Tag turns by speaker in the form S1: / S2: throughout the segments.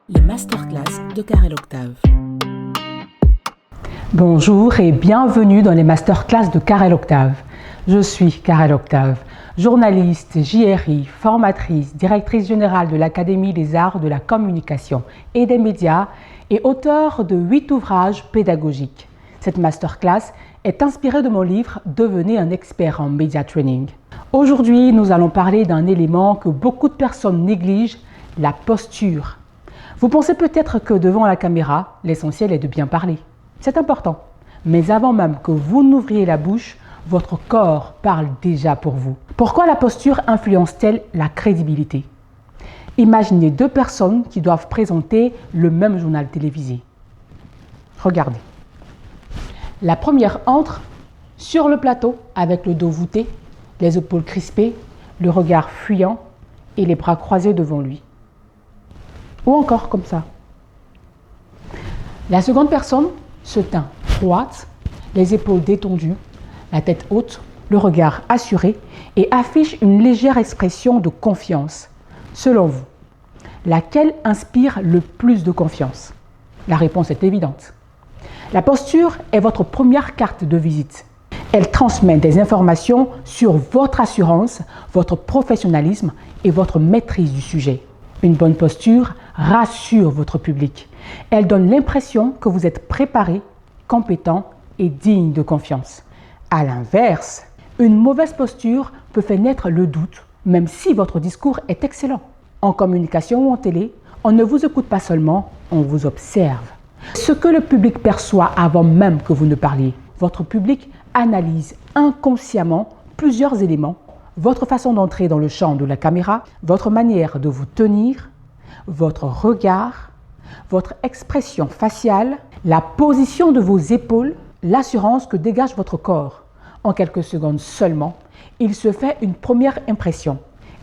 S1: Les masterclass de Karel Octave.
S2: Bonjour et bienvenue dans les masterclass de Karel Octave. Je suis Karel Octave, journaliste, JRI, formatrice, directrice générale de l'Académie des arts de la communication et des médias et auteure de 8 ouvrages pédagogiques. Cette masterclass est inspirée de mon livre « Devenez un expert en Media Training ». Aujourd'hui, nous allons parler d'un élément que beaucoup de personnes négligent, la posture. Vous pensez peut-être que devant la caméra, l'essentiel est de bien parler. C'est important. Mais avant même que vous n'ouvriez la bouche, votre corps parle déjà pour vous. Pourquoi la posture influence-t-elle la crédibilité? Imaginez 2 personnes qui doivent présenter le même journal télévisé. Regardez. La première entre sur le plateau avec le dos voûté, les épaules crispées, le regard fuyant et les bras croisés devant lui. Ou encore comme ça. La seconde personne se tint droite, les épaules détendues, la tête haute, le regard assuré et affiche une légère expression de confiance. Selon vous, laquelle inspire le plus de confiance? La réponse est évidente. La posture est votre première carte de visite. Elle transmet des informations sur votre assurance, votre professionnalisme et votre maîtrise du sujet. Une bonne posture rassure votre public. Elle donne l'impression que vous êtes préparé, compétent et digne de confiance. À l'inverse, une mauvaise posture peut faire naître le doute, même si votre discours est excellent. En communication ou en télé, on ne vous écoute pas seulement, on vous observe. Ce que le public perçoit avant même que vous ne parliez. Votre public analyse inconsciemment plusieurs éléments. Votre façon d'entrer dans le champ de la caméra, votre manière de vous tenir, votre regard, votre expression faciale, la position de vos épaules, l'assurance que dégage votre corps. En quelques secondes seulement, il se fait une première impression.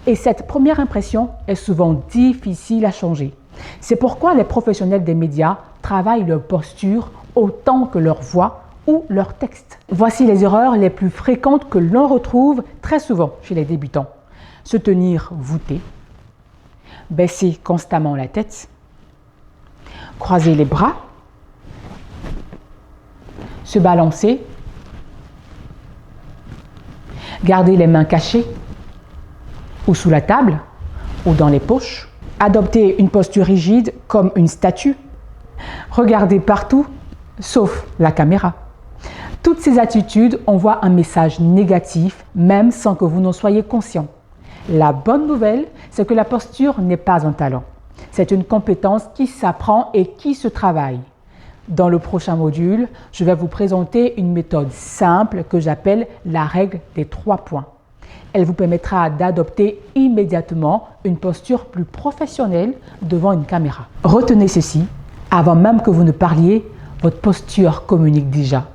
S2: Et cette première impression est souvent difficile à changer. C'est pourquoi les professionnels des médias travaillent leur posture autant que leur voix ou leur texte. Voici les erreurs les plus fréquentes que l'on retrouve très souvent chez les débutants. Se tenir voûté, baisser constamment la tête, croiser les bras, se balancer, garder les mains cachées ou sous la table ou dans les poches, adopter une posture rigide comme une statue, regarder partout sauf la caméra. Toutes ces attitudes envoient un message négatif, même sans que vous n'en soyez conscient. La bonne nouvelle, c'est que la posture n'est pas un talent. C'est une compétence qui s'apprend et qui se travaille. Dans le prochain module, je vais vous présenter une méthode simple que j'appelle la règle des 3 points. Elle vous permettra d'adopter immédiatement une posture plus professionnelle devant une caméra. Retenez ceci, avant même que vous ne parliez, votre posture communique déjà.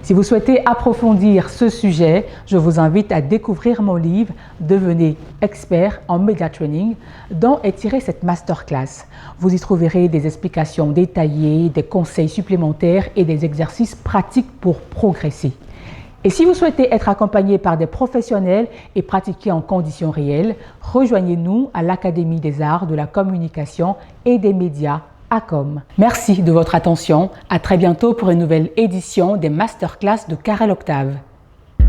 S2: Si vous souhaitez approfondir ce sujet, je vous invite à découvrir mon livre « Devenez expert en Media Training » dont est tirée cette masterclass. Vous y trouverez des explications détaillées, des conseils supplémentaires et des exercices pratiques pour progresser. Et si vous souhaitez être accompagné par des professionnels et pratiquer en conditions réelles, rejoignez-nous à l'Académie des arts de la communication et des médias ACOM. Merci de votre attention. À très bientôt pour une nouvelle édition des masterclass de Karel Octave.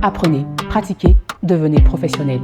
S2: Apprenez, pratiquez, devenez professionnel.